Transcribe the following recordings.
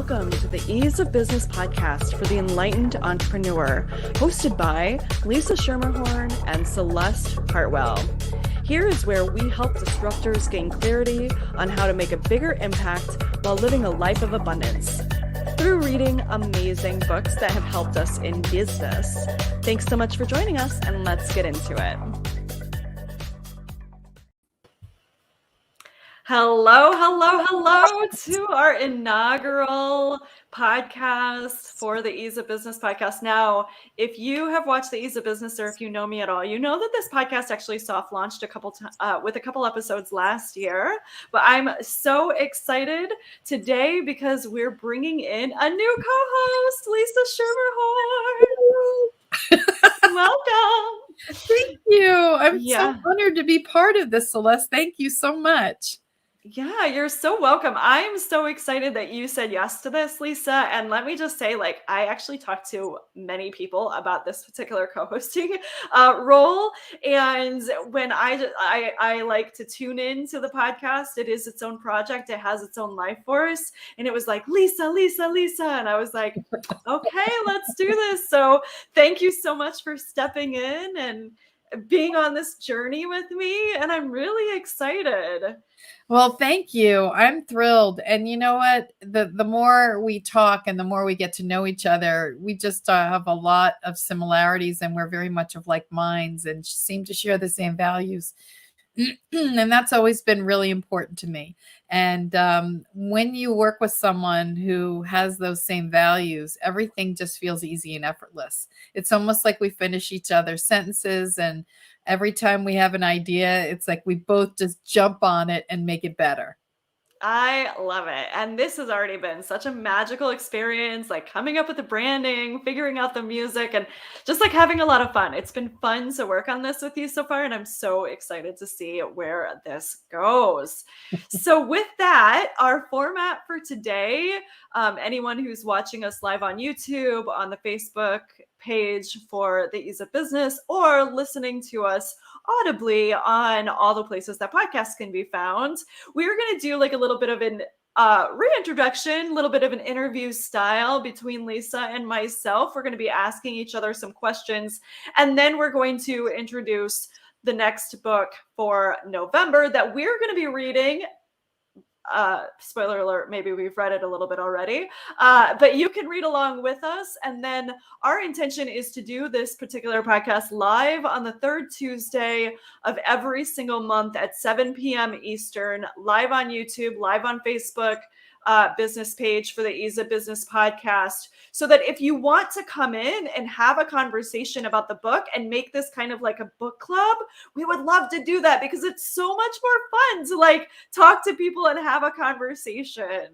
welcome to the Ease of Business podcast for the enlightened entrepreneur, hosted by Lisa Schermerhorn and Celeste Hartwell. Here is where we help disruptors gain clarity on how to make a bigger impact while living a life of abundance through reading amazing books that have helped us in business. Thanks so much for joining us, and let's get into it. Hello to our inaugural podcast for the Ease of Business podcast. Now, if you have watched the Ease of Business, or if you know me at all, you know that this podcast actually soft launched with a couple episodes last year. But I'm so excited today because we're bringing in a new co-host, Lisa Schermerhorn. Welcome. Thank you. I'm so honored to be part of this, Celeste. Thank you so much. Yeah, you're so welcome. I'm so excited that you said yes to this, Lisa. And let me just say, I actually talked to many people about this particular co-hosting role. And when I like to tune into the podcast, it is its own project. It has its own life force. And it was like, Lisa. And I was like, okay, let's do this. So thank you so much for stepping in and being on this journey with me. And I'm really excited. Well, thank you. I'm thrilled. And you know what? The more we talk and the more we get to know each other, we just have a lot of similarities, and we're very much of like minds and seem to share the same values. And that's always been really important to me. And when you work with someone who has those same values, everything just feels easy and effortless. It's almost like we finish each other's sentences, and every time we have an idea, it's like we both just jump on it and make it better. I love it. And this has already been such a magical experience, like coming up with the branding, figuring out the music, and just like having a lot of fun. It's been fun to work on this with you so far, and I'm so excited to see where this goes. So with that, our format for today, anyone who's watching us live on YouTube, on the Facebook page for the Ease of Business, or listening to us audibly on all the places that podcasts can be found, we're going to do like a little bit of an reintroduction, a little bit of an interview style between Lisa and myself. We're going to be asking each other some questions, and then we're going to introduce the next book for November that we're going to be reading. Spoiler alert, maybe we've read it a little bit already, but you can read along with us. And then our intention is to do this particular podcast live on the third Tuesday of every single month at 7 p.m. Eastern, live on YouTube, live on Facebook business page for the Ease of Business podcast, so that if you want to come in and have a conversation about the book and make this kind of like a book club, we would love to do that, because it's so much more fun to like talk to people and have a conversation.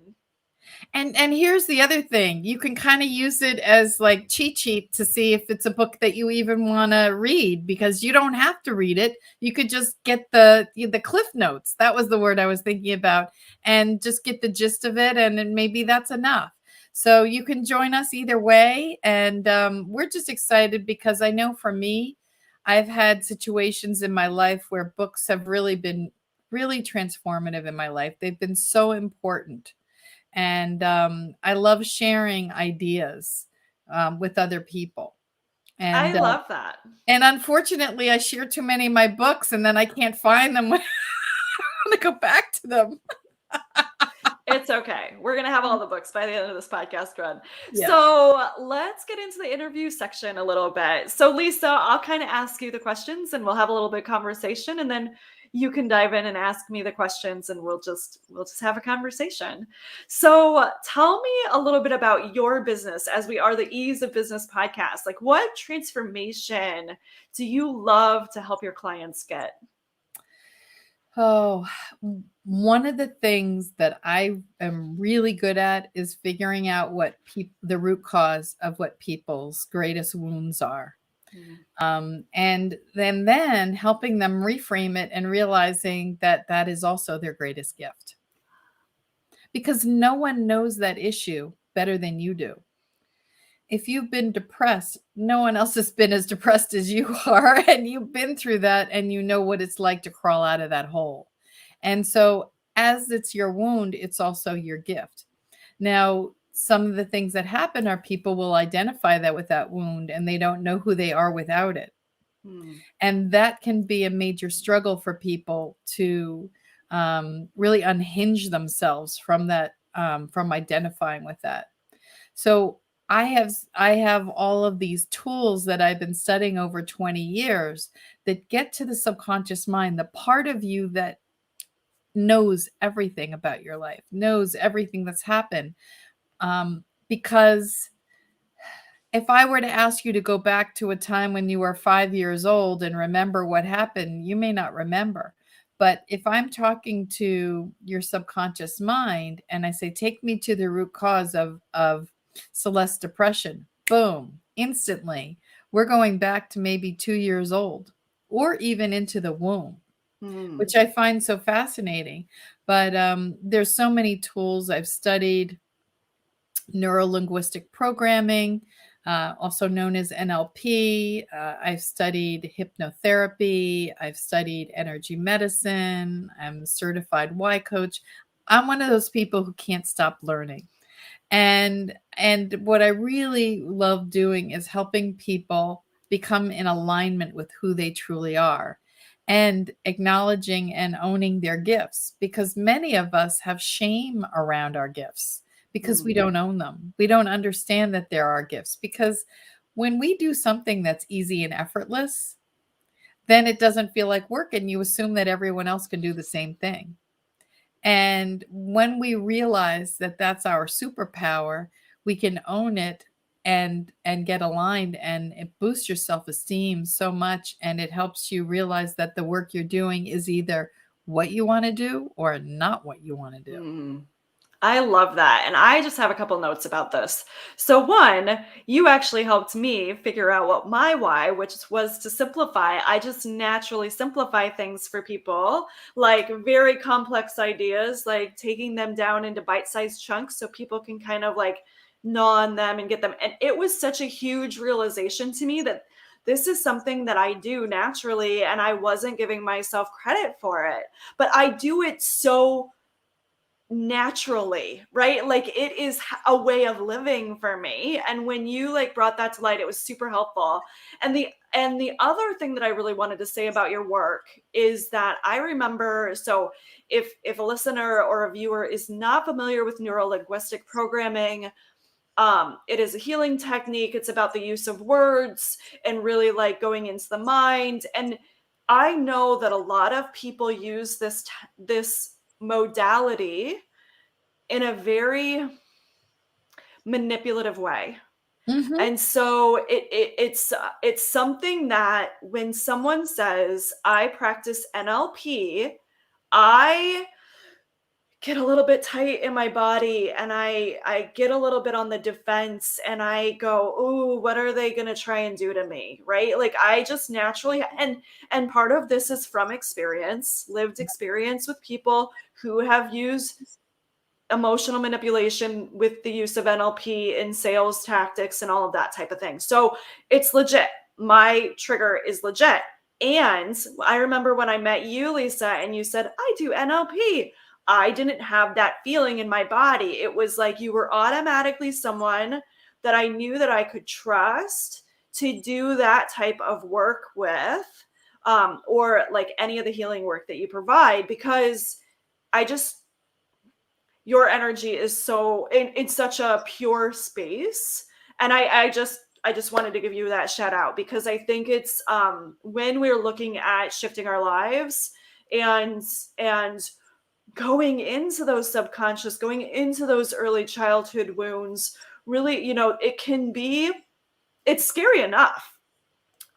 And here's the other thing. You can kind of use it as like cheat sheet to see if it's a book that you even want to read, because you don't have to read it. You could just get the cliff notes. That was the word I was thinking about, and just get the gist of it. And then maybe that's enough. So you can join us either way. And we're just excited because I know for me, I've had situations in my life where books have really been really transformative in my life. They've been so important. And I love sharing ideas with other people. And I love that. And unfortunately, I share too many of my books, and then I can't find them when I want to go back to them. It's okay. We're going to have all the books by the end of this podcast run. Yeah. So let's get into the interview section a little bit. So Lisa, I'll kind of ask you the questions, and we'll have a little bit of conversation, and then you can dive in and ask me the questions, and we'll just have a conversation. So tell me a little bit about your business, as we are the Ease of Business podcast. Like, what transformation do you love to help your clients get? Oh, one of the things that I am really good at is figuring out what the root cause of what people's greatest wounds are. And then helping them reframe it and realizing that that is also their greatest gift. Because no one knows that issue better than you do. If you've been depressed, no one else has been as depressed as you are, and you've been through that, and you know what it's like to crawl out of that hole. And so as it's your wound, it's also your gift. Now, some of the things that happen are people will identify that with that wound and they don't know who they are without it. Mm. And that can be a major struggle for people to really unhinge themselves from that, from identifying with that. So I have all of these tools that I've been studying over 20 years that get to the subconscious mind, the part of you that knows everything about your life, knows everything that's happened. Because if I were to ask you to go back to a time when you were 5 years old and remember what happened, you may not remember. But if I'm talking to your subconscious mind and I say, take me to the root cause of Celeste's depression, boom, instantly, we're going back to maybe 2 years old or even into the womb, Mm. which I find so fascinating. But there's so many tools I've studied. Neuro-linguistic programming, also known as NLP. I've studied hypnotherapy. I've studied energy medicine. I'm a certified Y coach. I'm one of those people who can't stop learning. And what I really love doing is helping people become in alignment with who they truly are and acknowledging and owning their gifts, because many of us have shame around our gifts because we Mm. don't own them. We don't understand that there are gifts, because when we do something that's easy and effortless, then it doesn't feel like work and you assume that everyone else can do the same thing. And when we realize that that's our superpower, we can own it and get aligned, and it boosts your self-esteem so much, and it helps you realize that the work you're doing is either what you want to do or not what you want to do. Mm. I love that. And I just have a couple notes about this. So, one, you actually helped me figure out what my why, which was to simplify. I just naturally simplify things for people, like very complex ideas, like taking them down into bite sized chunks so people can kind of like gnaw on them and get them. And it was such a huge realization to me that this is something that I do naturally, and I wasn't giving myself credit for it. But I do it so naturally, right? Like it is a way of living for me. And when you like brought that to light, it was super helpful. And the other thing that I really wanted to say about your work is that I remember, so if a listener or a viewer is not familiar with neuro-linguistic programming, it is a healing technique. It's about the use of words and really like going into the mind. And I know that a lot of people use this modality in a very manipulative way. Mhm. And so it's something that when someone says I practice NLP, I get a little bit tight in my body and I get a little bit on the defense and I go, "Ooh, what are they going to try and do to me?" Right? Like I just naturally, and part of this is from experience, lived experience with people who have used emotional manipulation with the use of NLP in sales tactics and all of that type of thing. So it's legit. My trigger is legit. And I remember when I met you, Lisa, and you said, I do NLP. I didn't have that feeling in my body. It was like you were automatically someone that I knew that I could trust to do that type of work with, or like any of the healing work that you provide, because I just, your energy is so in such a pure space. And I just wanted to give you that shout out, because I think it's when we're looking at shifting our lives and going into those subconscious, going into those early childhood wounds, really, it can be, it's scary enough,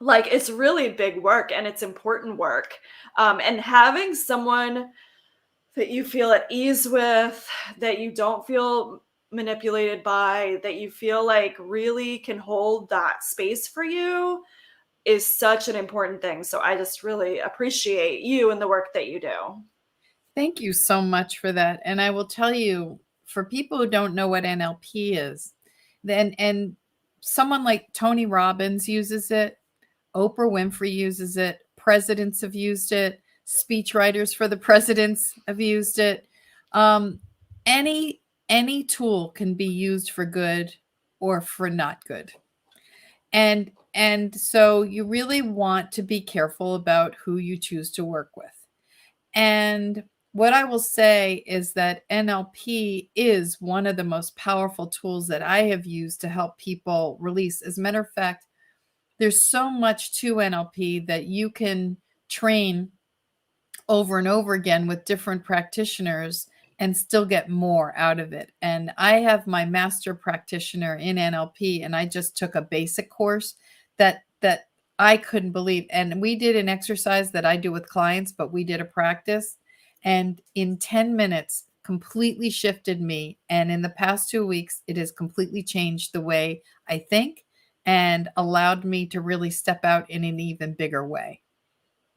like it's really big work and it's important work, and having someone that you feel at ease with, that you don't feel manipulated by, that you feel like really can hold that space for you is such an important thing. So I just really appreciate you and the work that you do. Thank you so much for that. And I will tell you, for people who don't know what NLP is, then and someone like Tony Robbins uses it, Oprah Winfrey uses it, presidents have used it, speechwriters for the presidents have used it. Um, any any tool can be used for good or for not good. And so you really want to be careful about who you choose to work with. And what I will say is that NLP is one of the most powerful tools that I have used to help people release. As a matter of fact, there's so much to NLP that you can train over and over again with different practitioners and still get more out of it. And I have my master practitioner in NLP, and I just took a basic course that I couldn't believe. And we did an exercise that I do with clients, but we did a practice, and in 10 minutes completely shifted me. And in the past 2 weeks, it has completely changed the way I think and allowed me to really step out in an even bigger way.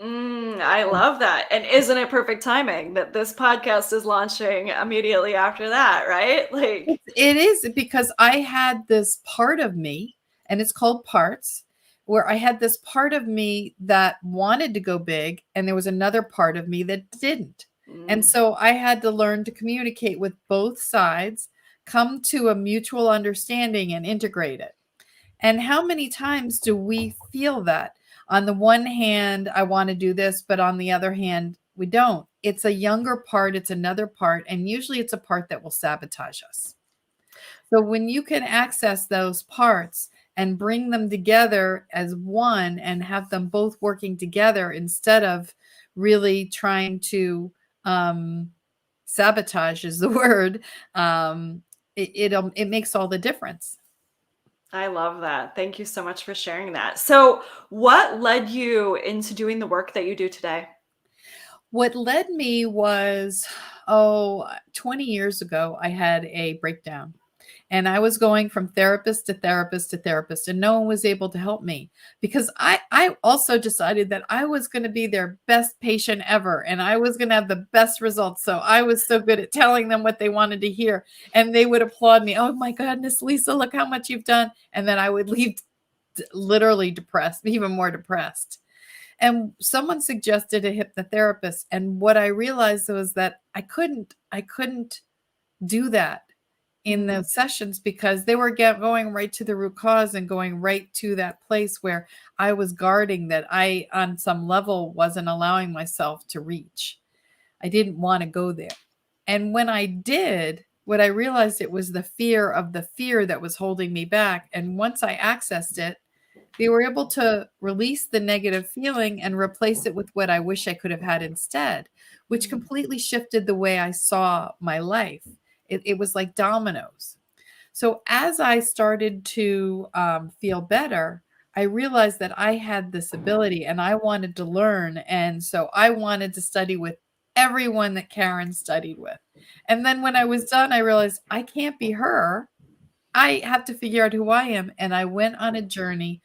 I love that. And isn't it perfect timing that this podcast is launching immediately after that, right? Like, It is because I had this part of me, and it's called parts, where I had this part of me that wanted to go big, and there was another part of me that didn't. And mm, so I had to learn to communicate with both sides, come to a mutual understanding, and integrate it. And how many times do we feel that? On the one hand, I want to do this, but on the other hand, we don't. It's a younger part, it's another part, and usually it's a part that will sabotage us. So when you can access those parts and bring them together as one and have them both working together instead of really trying to sabotage is the word, it makes all the difference. I love that. Thank you so much for sharing that. So, what led you into doing the work that you do today? What led me was, 20 years ago, I had a breakdown. And I was going from therapist to therapist to therapist, and no one was able to help me because I also decided that I was going to be their best patient ever and I was going to have the best results. So I was so good at telling them what they wanted to hear, and they would applaud me. Oh my goodness, Lisa, look how much you've done. And then I would leave literally depressed, even more depressed. And someone suggested a hypnotherapist. And what I realized was that I couldn't do that in Mm, the sessions because they were going right to the root cause and going right to that place where I was guarding that I, on some level, wasn't allowing myself to reach. I didn't want to go there. And when I did, what I realized it was the fear of the fear that was holding me back. And once I accessed it, they were able to release the negative feeling and replace it with what I wish I could have had instead, which mm. completely shifted the way I saw my life. It was like dominoes. So as I started to feel better, I realized that I had this ability and I wanted to learn. And so I wanted to study with everyone that Karen studied with. And then when I was done, I realized I can't be her. I have to figure out who I am. And I went on a journey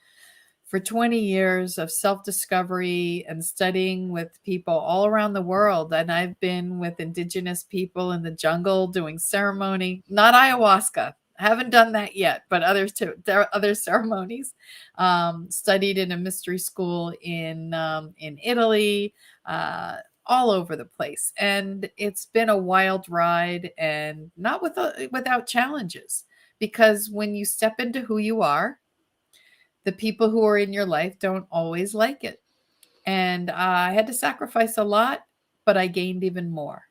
for 20 years of self-discovery and studying with people all around the world. And I've been with indigenous people in the jungle doing ceremony, not ayahuasca. I haven't done that yet, but others too. There are other ceremonies. Studied in a mystery school in Italy, all over the place, and it's been a wild ride, and not without challenges. Because when you step into who you are, the people who are in your life don't always like it. And I had to sacrifice a lot, but I gained even more.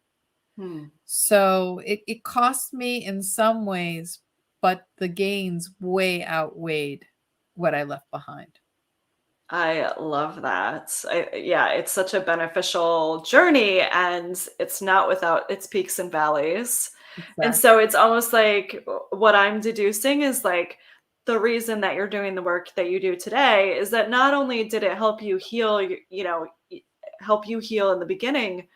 Hmm. So it cost me in some ways, but the gains way outweighed what I left behind. I love that. Yeah, it's such a beneficial journey and it's not without its peaks and valleys. And Exactly. so it's almost like what I'm deducing is like the reason that you're doing the work that you do today is that not only did it help you heal, help you heal in the beginning,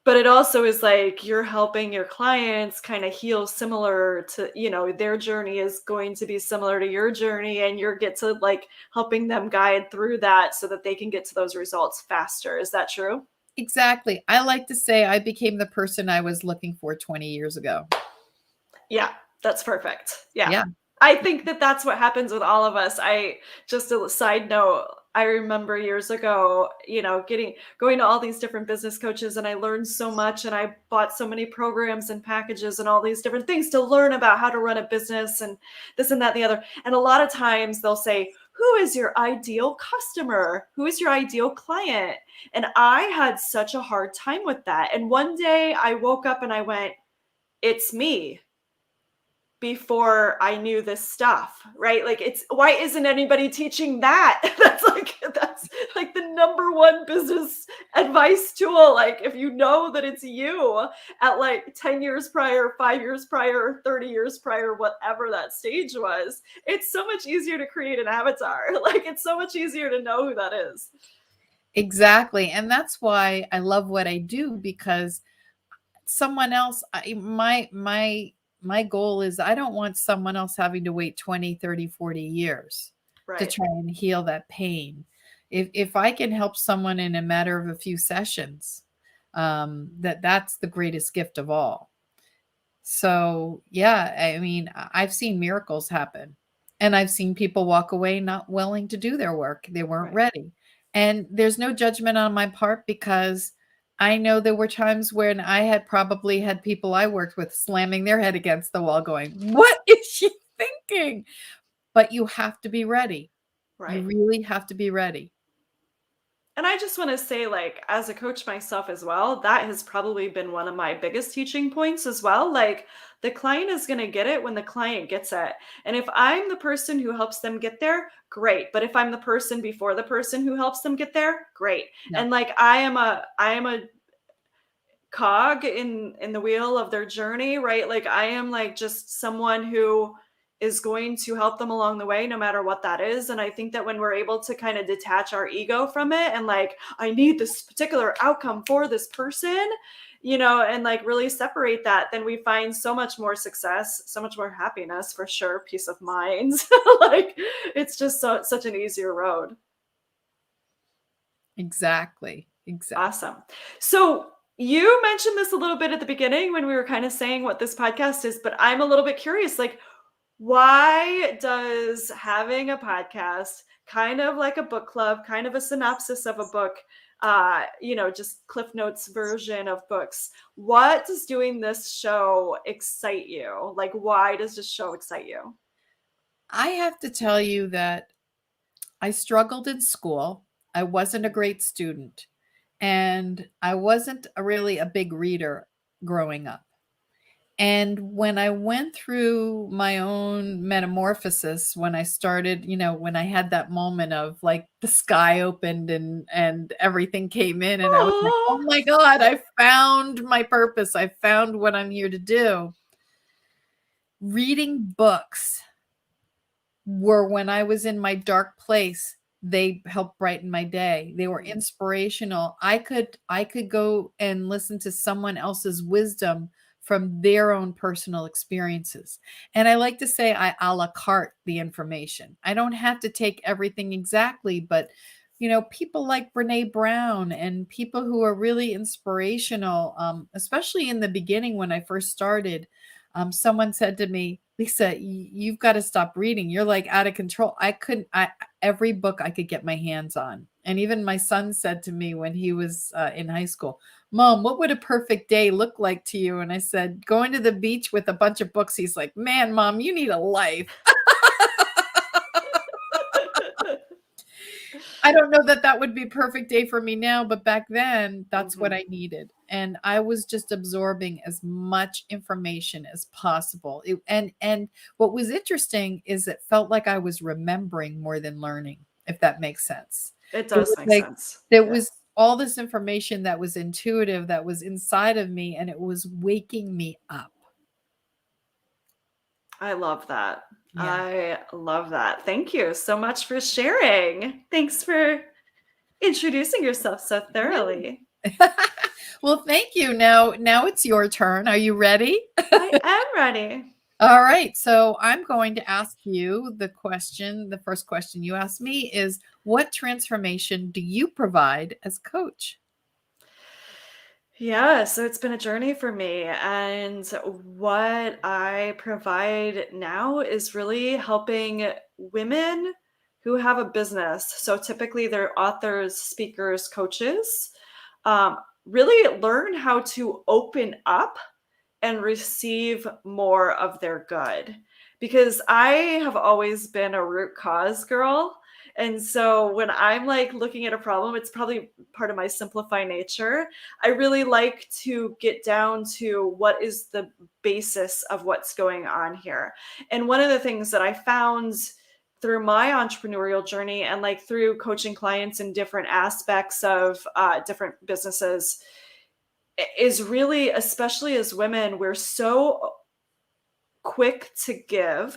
but it also is like you're helping your clients kind of heal similar to, their journey is going to be similar to your journey and you're get to like helping them guide through that so that they can get to those results faster. Is that true? Exactly. I like to say I became the person I was looking for 20 years ago. Yeah, that's perfect. Yeah. Yeah. I think that that's what happens with all of us. I just a side note, I remember years ago, going to all these different business coaches, and I learned so much, and I bought so many programs and packages and all these different things to learn about how to run a business and this and that and the other. And a lot of times they'll say, who is your ideal customer? Who is your ideal client? And I had such a hard time with that. And one day I woke up and I went, it's me, before I knew this stuff, right? Like, it's, why isn't anybody teaching that? That's like the number one business advice tool. Like, if you know that it's you at like 10 years prior, 5 years prior, 30 years prior, whatever that stage was, it's so much easier to create an avatar. Like, it's so much easier to know who that is. Exactly. And that's why I love what I do, because someone else, my goal is I don't want someone else having to wait 20, 30, 40 years to Right. try and heal that pain. If I can help someone in a matter of a few sessions, that's the greatest gift of all. So, yeah, I mean, I've seen miracles happen, and I've seen people walk away not willing to do their work. They weren't Right. ready. And there's no judgment on my part, because I know there were times when I had probably had people I worked with slamming their head against the wall going, "What is she thinking?" But you have to be ready. You Right. really have to be ready. And I just want to say, like, as a coach myself as well, that has probably been one of my biggest teaching points as well. Like, the client is going to get it when the client gets it. And if I'm the person who helps them get there, great. But if I'm the person before the person who helps them get there, great. Yeah. And like, I am a cog in the wheel of their journey, right? Like, I am like just someone who is going to help them along the way, no matter what that is. And I think that when we're able to kind of detach our ego from it and like, I need this particular outcome for this person, and like really separate that, then we find so much more success, so much more happiness, for sure, peace of mind. Like, it's just such an easier road. Exactly. Exactly. Awesome. So you mentioned this a little bit at the beginning when we were kind of saying what this podcast is, but I'm a little bit curious, like, why does having a podcast, kind of like a book club, kind of a synopsis of a book, just Cliff Notes version of books, what does doing this show excite you? Like, why does this show excite you? I have to tell you that I struggled in school. I wasn't a great student, and I wasn't really a big reader growing up. And when I went through my own metamorphosis, when I started, when I had that moment of like the sky opened and everything came in, and I was like, "Oh Oh, my God, I found my purpose. I found what I'm here to do." Reading books were, when I was in my dark place, they helped brighten my day. They were inspirational. I could go and listen to someone else's wisdom from their own personal experiences. And I like to say I a la carte the information. I don't have to take everything exactly, but people like Brene Brown and people who are really inspirational, especially in the beginning when I first started. Someone said to me, "Lisa, you've got to stop reading. You're like out of control." I couldn't, every book I could get my hands on. And even my son said to me when he was in high school, "Mom, what would a perfect day look like to you?" And I said, "Going to the beach with a bunch of books." He's like, "Man, Mom, you need a life." I don't know that that would be a perfect day for me now, but back then, that's what Mhm. I needed. And I was just absorbing as much information as possible. And what was interesting is it felt like I was remembering more than learning, if that makes sense. It It does was make like sense. there Yeah. was all this information that was intuitive, that was inside of me, and it was waking me up. I love that. Yeah. I love that. Thank you so much for sharing. Thanks for introducing yourself so thoroughly. Well, thank you. Now it's your turn. Are you ready? I am ready. All right. So I'm going to ask you the question. The first question you asked me is, what transformation do you provide as coach? Yeah, so it's been a journey for me. And what I provide now is really helping women who have a business, so typically they're authors, speakers, coaches, really learn how to open up and receive more of their good. Because I have always been a root cause girl. And so when I'm like looking at a problem, it's probably part of my simplify nature. I really like to get down to what is the basis of what's going on here. And one of the things that I found through my entrepreneurial journey and like through coaching clients in different aspects of different businesses is really, especially as women, we're so quick to give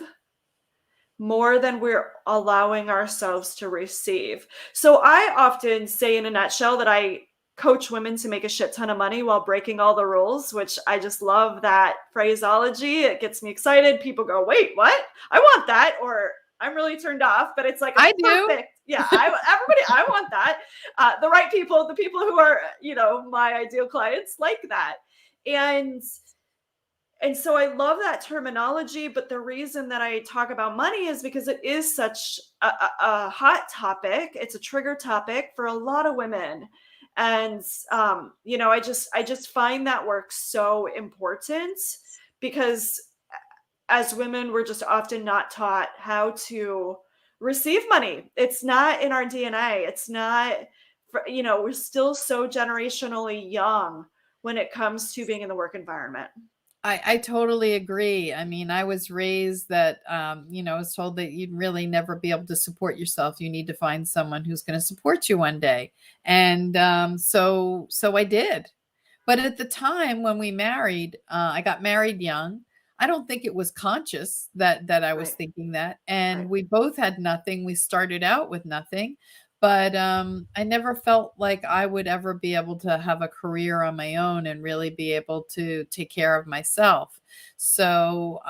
more than we're allowing ourselves to receive. So I often say in a nutshell that I coach women to make a shit ton of money while breaking all the rules, which I just love that phraseology. It gets me excited. People go, wait, what? I want that. Or I'm really turned off, but it's like a I do. perfect. Yeah, everybody, I want that. The right people, the people who are, my ideal clients like that. And so I love that terminology, but the reason that I talk about money is because it is such a hot topic. It's a trigger topic for a lot of women. And I just find that work so important because as women, we're just often not taught how to receive money. It's not in our DNA. It's not, we're still so generationally young when it comes to being in the work environment. I totally agree. I mean, I was raised that, I was told that you'd really never be able to support yourself. You need to find someone who's going to support you one day. And so I did. But at the time when we married, I got married young. I don't think it was conscious that I was Right. thinking that. Right. And we both had nothing. We started out with nothing. But I never felt like I would ever be able to have a career on my own and really be able to take care of myself. So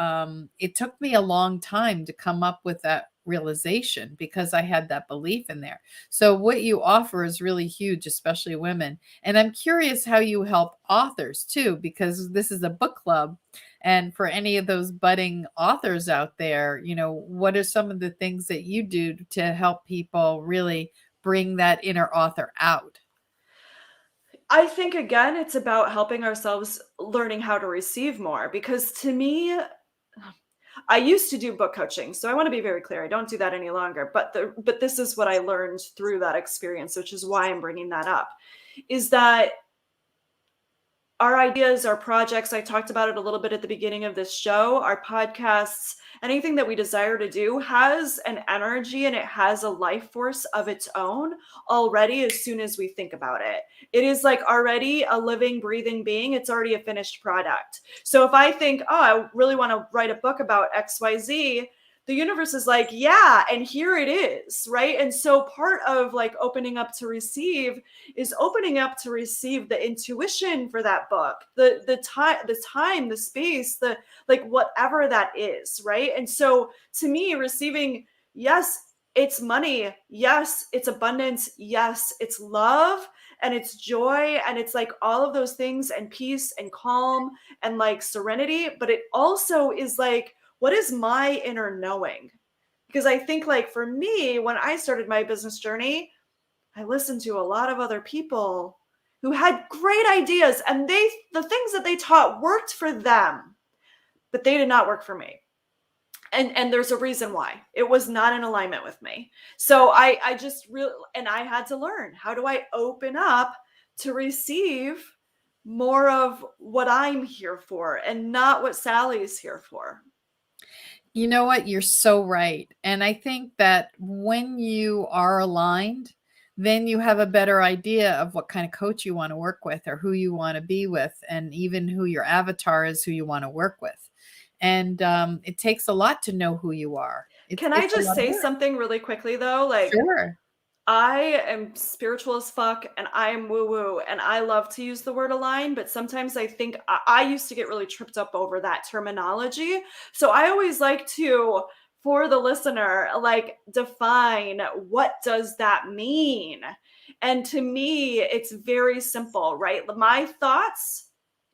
it took me a long time to come up with that realization because I had that belief in there. So what you offer is really huge, especially women. And I'm curious how you help authors too, because this is a book club. And for any of those budding authors out there, what are some of the things that you do to help people really bring that inner author out? I think again, it's about helping ourselves learning how to receive more because to me, I used to do book coaching. So I want to be very clear. I don't do that any longer, but this is what I learned through that experience, which is why I'm bringing that up. Is that our ideas, our projects, I talked about it a little bit at the beginning of this show, our podcasts, anything that we desire to do has an energy and it has a life force of its own already as soon as we think about it. It is like already a living, breathing being. It's already a finished product. So if I think, oh, I really want to write a book about XYZ, the universe is like, yeah, and here it is, right? And so part of like opening up to receive is opening up to receive the intuition for that book, the time, the space, the like whatever that is, right? And so to me, receiving, yes, it's money, yes, it's abundance, yes, it's love and it's joy and it's like all of those things and peace and calm and like serenity, but it also is like, what is my inner knowing? Because I think like for me, when I started my business journey, I listened to a lot of other people who had great ideas and the things that they taught worked for them, but they did not work for me. And there's a reason why. It was not in alignment with me. So I just really, and I had to learn, how do I open up to receive more of what I'm here for and not what Sally's here for? You know what? You're so right. And I think that when you are aligned, then you have a better idea of what kind of coach you want to work with or who you want to be with, and even who your avatar is, who you want to work with. And it takes a lot to know who you are. Can I It's a just lot of say work. something really quickly though? Like, Sure. I am spiritual as fuck and I am woo woo and I love to use the word align, but sometimes I think I used to get really tripped up over that terminology. So I always like to, for the listener, like define what does that mean? And to me, it's very simple, right? My thoughts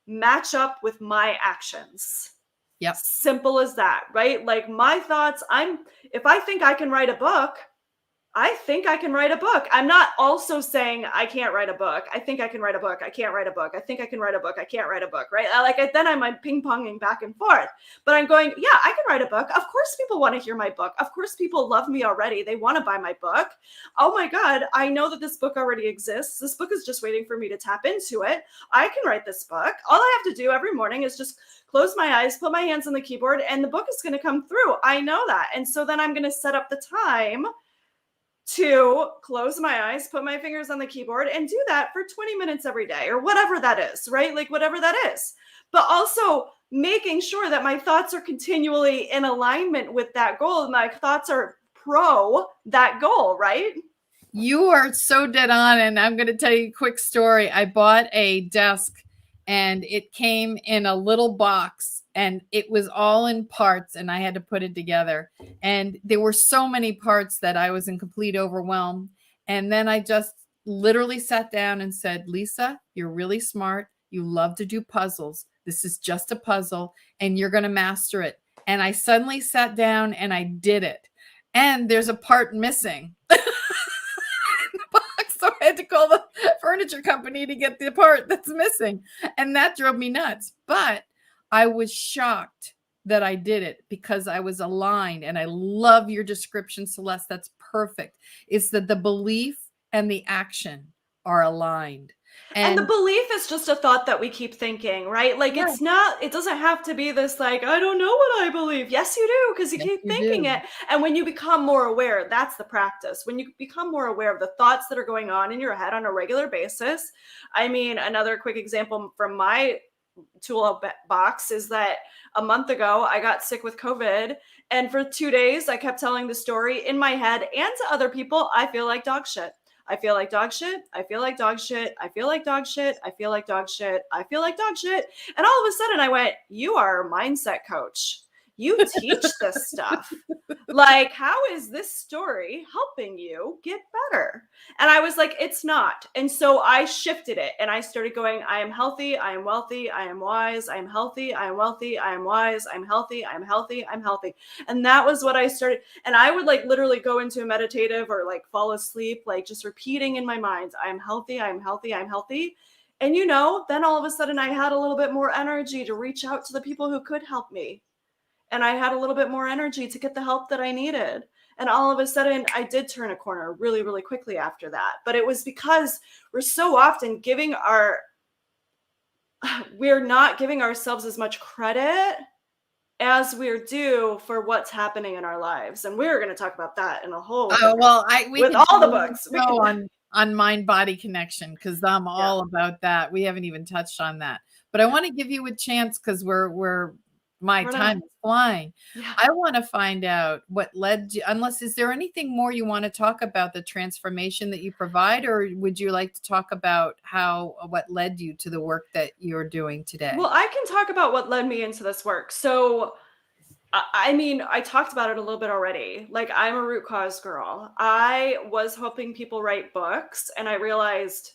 match up with my actions. Yep. Simple as that, right? Like my thoughts, if I think I can write a book, I think I can write a book. I'm not also saying I can't write a book. I think I can write a book. I can't write a book. I think I can write a book. I can't write a book, right? Then I'm ping-ponging back and forth. But I'm going, yeah, I can write a book. Of course people want to hear my book. Of course people love me already. They want to buy my book. Oh my God, I know that this book already exists. This book is just waiting for me to tap into it. I can write this book. All I have to do every morning is just close my eyes, put my hands on the keyboard, and the book is going to come through. I know that. And so then I'm going to set up the time to close my eyes, put my fingers on the keyboard, and do that for 20 minutes every day, or whatever that is, right? Like whatever that is. But also making sure that my thoughts are continually in alignment with that goal. My thoughts are pro that goal, right? You are so dead on. And I'm going to tell you a quick story. I bought a desk and it came in a little box and it was all in parts and I had to put it together. And there were so many parts that I was in complete overwhelm. And then I just literally sat down and said, Lisa, you're really smart. You love to do puzzles. This is just a puzzle and you're going to master it. And I suddenly sat down and I did it. And there's a part missing. So I had to call the furniture company to get the part that's missing. And that drove me nuts. But I was shocked that I did it because I was aligned. And I love your description, Celeste. That's perfect. It's that the belief and the action are aligned. And the belief is just a thought that we keep thinking, right? Like Yeah. it doesn't have to be this like, I don't know what I believe. Yes, you do, because you Yes, keep you thinking do. it. And when you become more aware, that's the practice. When you become more aware of the thoughts that are going on in your head on a regular basis. I mean, another quick example from my toolbox is that a month ago I got sick with COVID, and for 2 days I kept telling the story in my head and to other people, I feel like dog shit. I feel like dog shit. I feel like dog shit. I feel like dog shit. I feel like dog shit. I feel like dog shit. And all of a sudden I went, you are a mindset coach. You teach this stuff. Like, how is this story helping you get better? And I was like, it's not. And so I shifted it and I started going, I am healthy. I am wealthy. I am wise. I am healthy. I am wealthy. I am wise. I'm healthy. I'm healthy. I'm healthy. And that was what I started. And I would like literally go into a meditative or like fall asleep, like just repeating in my mind, I'm healthy. I'm healthy. I'm healthy. And then all of a sudden I had a little bit more energy to reach out to the people who could help me. And I had a little bit more energy to get the help that I needed. And all of a sudden, I did turn a corner really, really quickly after that. But it was because we're so often we're not giving ourselves as much credit as we're due for what's happening in our lives. And we're going to talk about that in a whole We with could all do the a books. show on mind body connection because I'm Yeah. all about that. We haven't even touched on that, but I want to give you a chance because we're my time is flying. Yeah. I want to find out what led you. Unless is there anything more you want to talk about the transformation that you provide, or would you like to talk about what led you to the work that you're doing today? Well, I can talk about what led me into this work. So I mean, I talked about it a little bit already. Like, I'm a root cause girl. I was helping people write books, and I realized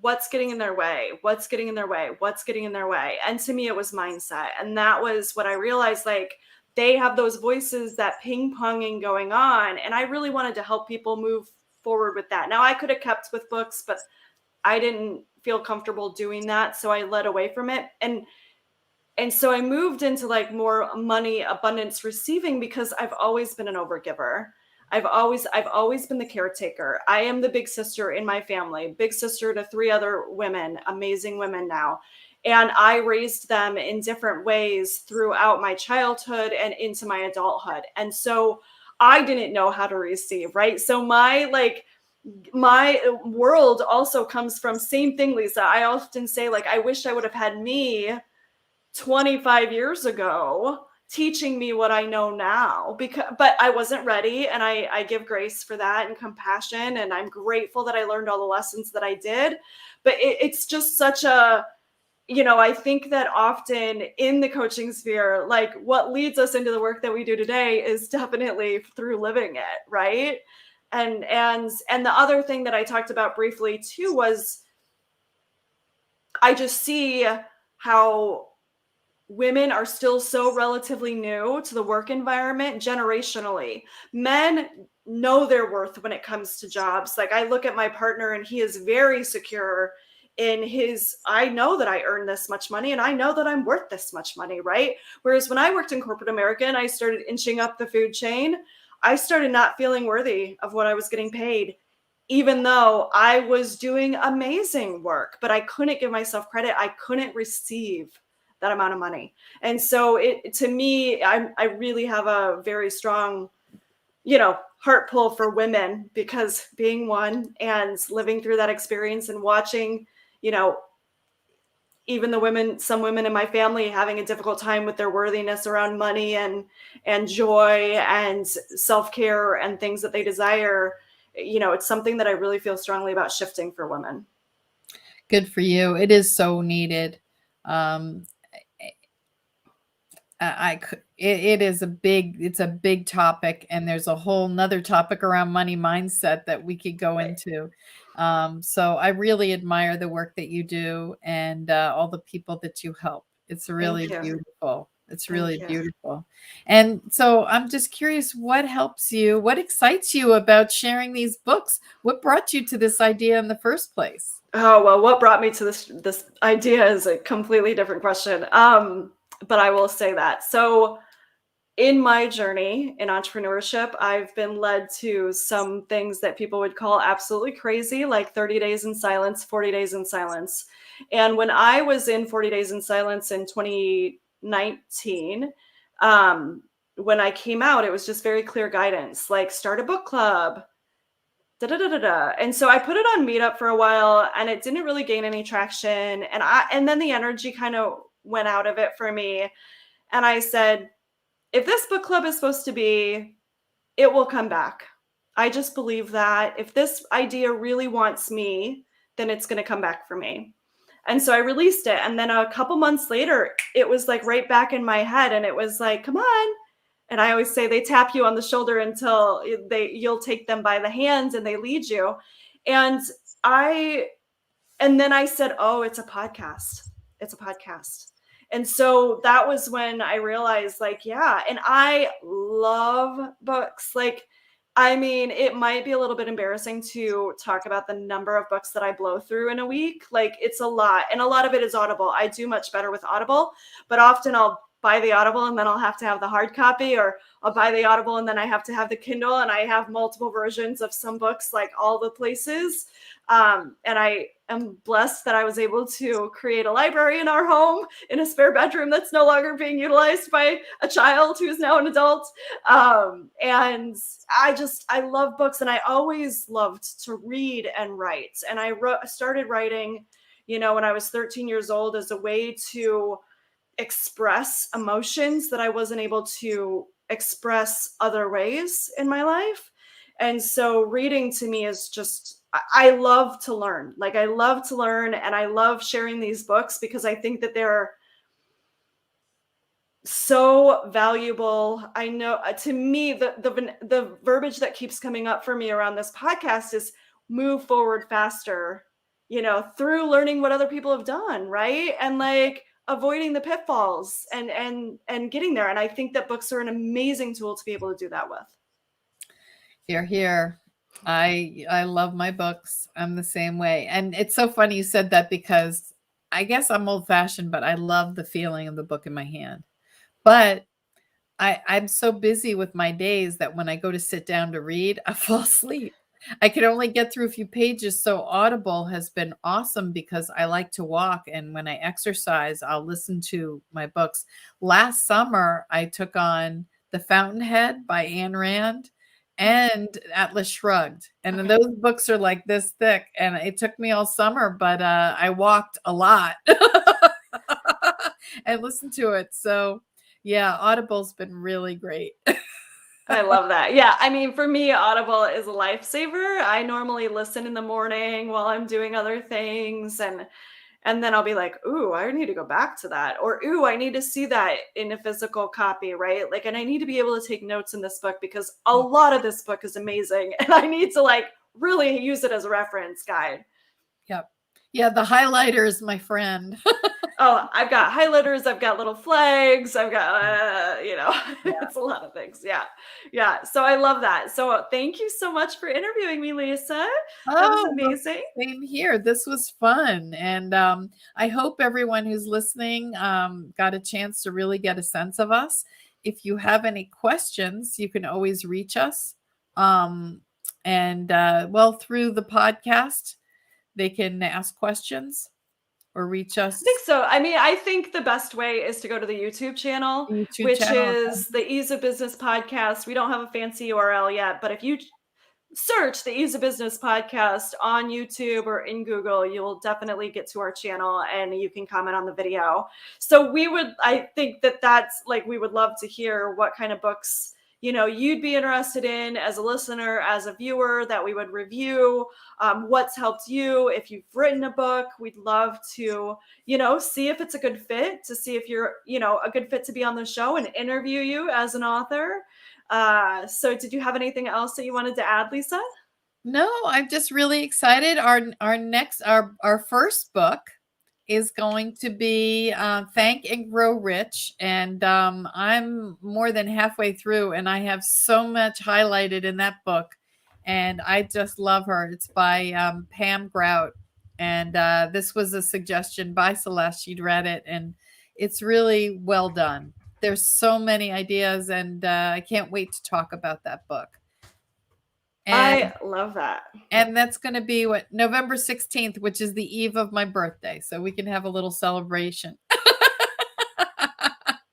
what's getting in their way, what's getting in their way, what's getting in their way. And to me, it was mindset. And that was what I realized, like, they have those voices, that ping-ponging going on. And I really wanted to help people move forward with that. Now, I could have kept with books, but I didn't feel comfortable doing that. So I led away from it. And so I moved into like more money abundance receiving because I've always been an overgiver. I've always been the caretaker. I am the big sister in my family, big sister to 3 other women, amazing women now. And I raised them in different ways throughout my childhood and into my adulthood. And so I didn't know how to receive, right? So my world also comes from same thing, Lisa. I often say, like, I wish I would have had me 25 years ago teaching me what I know now, but I wasn't ready. And I give grace for that and compassion. And I'm grateful that I learned all the lessons that I did. But it's just such a, I think that often in the coaching sphere, like, what leads us into the work that we do today is definitely through living it. Right. And the other thing that I talked about briefly too was I just see how women are still so relatively new to the work environment generationally. Men know their worth when it comes to jobs. Like, I look at my partner and he is very secure in his, I know that I earn this much money and I know that I'm worth this much money, right? Whereas when I worked in corporate America and I started inching up the food chain, I started not feeling worthy of what I was getting paid, even though I was doing amazing work, but I couldn't give myself credit. I couldn't receive that amount of money. And so to me, I really have a very strong, heart pull for women, because being one and living through that experience and watching, even some women in my family having a difficult time with their worthiness around money and joy and self-care and things that they desire, it's something that I really feel strongly about shifting for women. Good for you. It is so needed. It's a big topic, and there's a whole nother topic around money mindset that we could go into. So I really admire the work that you do and all the people that you help. It's really beautiful. It's really beautiful. And so I'm just curious, what excites you about sharing these books? What brought you to this idea in the first place? Oh, well, what brought me to this idea is a completely different question. But I will say that. So in my journey in entrepreneurship, I've been led to some things that people would call absolutely crazy, like 30 days in silence, 40 days in silence. And when I was in 40 days in silence in 2019, when I came out, it was just very clear guidance, like start a book club. Da, da, da, da, da. And so I put it on Meetup for a while and it didn't really gain any traction. And then the energy kind of went out of it for me. And I said, if this book club is supposed to be, it will come back. I just believe that if this idea really wants me, then it's going to come back for me. And so I released it. And then a couple months later, it was like right back in my head. And it was like, come on. And I always say they tap you on the shoulder until you'll take them by the hands and they lead you. And then I said, oh, it's a podcast. It's a podcast. And so that was when I realized, like, yeah, and I love books. Like, I mean, it might be a little bit embarrassing to talk about the number of books that I blow through in a week. Like, it's a lot. And a lot of it is Audible. I do much better with Audible, but often I'll buy the Audible and then I'll have to have the hard copy, or I'll buy the Audible and then I have to have the Kindle, and I have multiple versions of some books, like all the places. And I am blessed that I was able to create a library in our home in a spare bedroom that's no longer being utilized by a child who's now an adult. And I love books, and I always loved to read and write. And I started writing, when I was 13 years old, as a way to express emotions that I wasn't able to express other ways in my life. And so reading to me is just, I love to learn. Like, I love to learn, and I love sharing these books because I think that they're so valuable. I know, to me, the verbiage that keeps coming up for me around this podcast is move forward faster, through learning what other people have done, right? And like avoiding the pitfalls and getting there. And I think that books are an amazing tool to be able to do that with. Hear, hear. I love my books. I'm the same way. And it's so funny you said that, because I guess I'm old fashioned, but I love the feeling of the book in my hand. But I'm so busy with my days that when I go to sit down to read, I fall asleep. I can only get through a few pages. So Audible has been awesome because I like to walk. And when I exercise, I'll listen to my books. Last summer, I took on The Fountainhead by Ayn Rand and Atlas Shrugged. And then those books are like this thick. And it took me all summer, but I walked a lot and listened to it. So yeah, Audible's been really great. I love that. Yeah. I mean, for me, Audible is a lifesaver. I normally listen in the morning while I'm doing other things. And then I'll be like, ooh, I need to go back to that. Or, ooh, I need to see that in a physical copy, right? Like, and I need to be able to take notes in this book because a lot of this book is amazing. And I need to like really use it as a reference guide. Yep. Yeah. The highlighter is my friend. Oh, I've got highlighters, I've got little flags, I've got, Yeah. it's a lot of things. Yeah. Yeah. So I love that. So thank you so much for interviewing me, Lisa. That was Oh, well, amazing. same here. This was fun. And I hope everyone who's listening got a chance to really get a sense of us. If you have any questions, you can always reach us. Um, well, through the podcast, they can ask questions or reach I think us so. I mean, I think the best way is to go to the YouTube channel, YouTube which channel. is the Ease of Business podcast. We don't have a fancy URL yet, but if you search the Ease of Business podcast on YouTube or in Google, you will definitely get to our channel and you can comment on the video. So I think that's like, we would love to hear what kind of books, you'd be interested in as a listener, as a viewer, that we would review, what's helped you. If you've written a book, we'd love to, see if it's a good fit, to see if you're, a good fit to be on the show and interview you as an author. So did you have anything else that you wanted to add, Lisa? No, I'm just really excited. Our first book is going to be Thank and Grow Rich, and I'm more than halfway through, and I have so much highlighted in that book, and I just love her. It's by Pam Grout, and this was a suggestion by Celeste. She'd read it, and it's really well done. There's so many ideas, and I can't wait to talk about that book. I love that. And that's going to be November 16th, which is the eve of my birthday. So we can have a little celebration.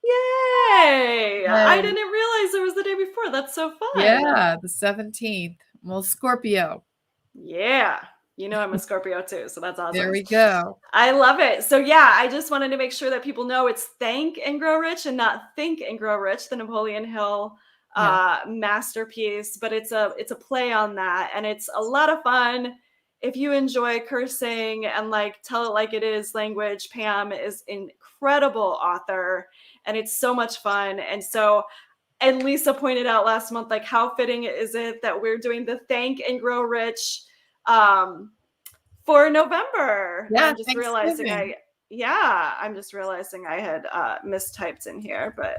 Yay! I didn't realize it was the day before. That's so fun. Yeah, the 17th. Well, Scorpio. Yeah. I'm a Scorpio too, so that's awesome. There we go. I love it. So yeah, I just wanted to make sure that people know it's Thank and Grow Rich and not Think and Grow Rich, the Napoleon Hill masterpiece, but it's a play on that, and it's a lot of fun. If you enjoy cursing and like tell it like it is language, Pam is an incredible author, and it's so much fun. And Lisa pointed out last month, like, how fitting is it that we're doing the Thank and Grow Rich for November. Yeah, I'm just realizing I had mistyped in here, but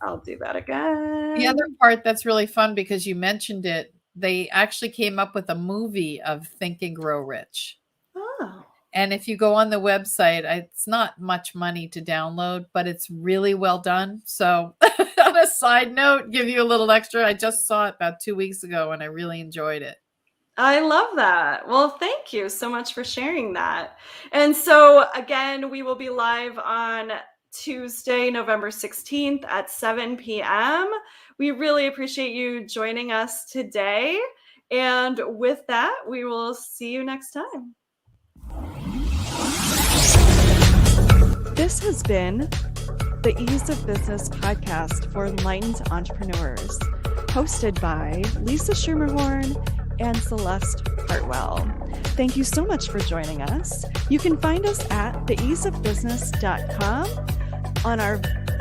I'll do that again. The other part that's really fun, because you mentioned it, they actually came up with a movie of Think and Grow Rich. Oh. And if you go on the website, it's not much money to download, but it's really well done. So on a side note, give you a little extra. I just saw it about 2 weeks ago and I really enjoyed it. I love that. Well, thank you so much for sharing that. And so again, we will be live on Tuesday, November 16th at 7 p.m. We really appreciate you joining us today. And with that, we will see you next time. This has been the Ease of Business podcast for enlightened entrepreneurs, hosted by Lisa Schermerhorn and Celeste Hartwell. Thank you so much for joining us. You can find us at theeaseofbusiness.com, on our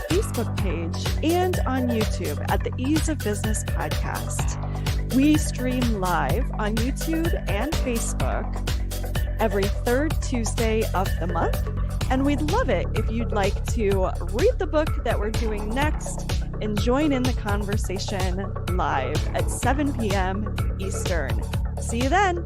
Facebook page, and on YouTube at the Ease of Business podcast. We stream live on YouTube and Facebook every third Tuesday of the month, and we'd love it if you'd like to read the book that we're doing next and join in the conversation live at 7 p.m. Eastern. See you then.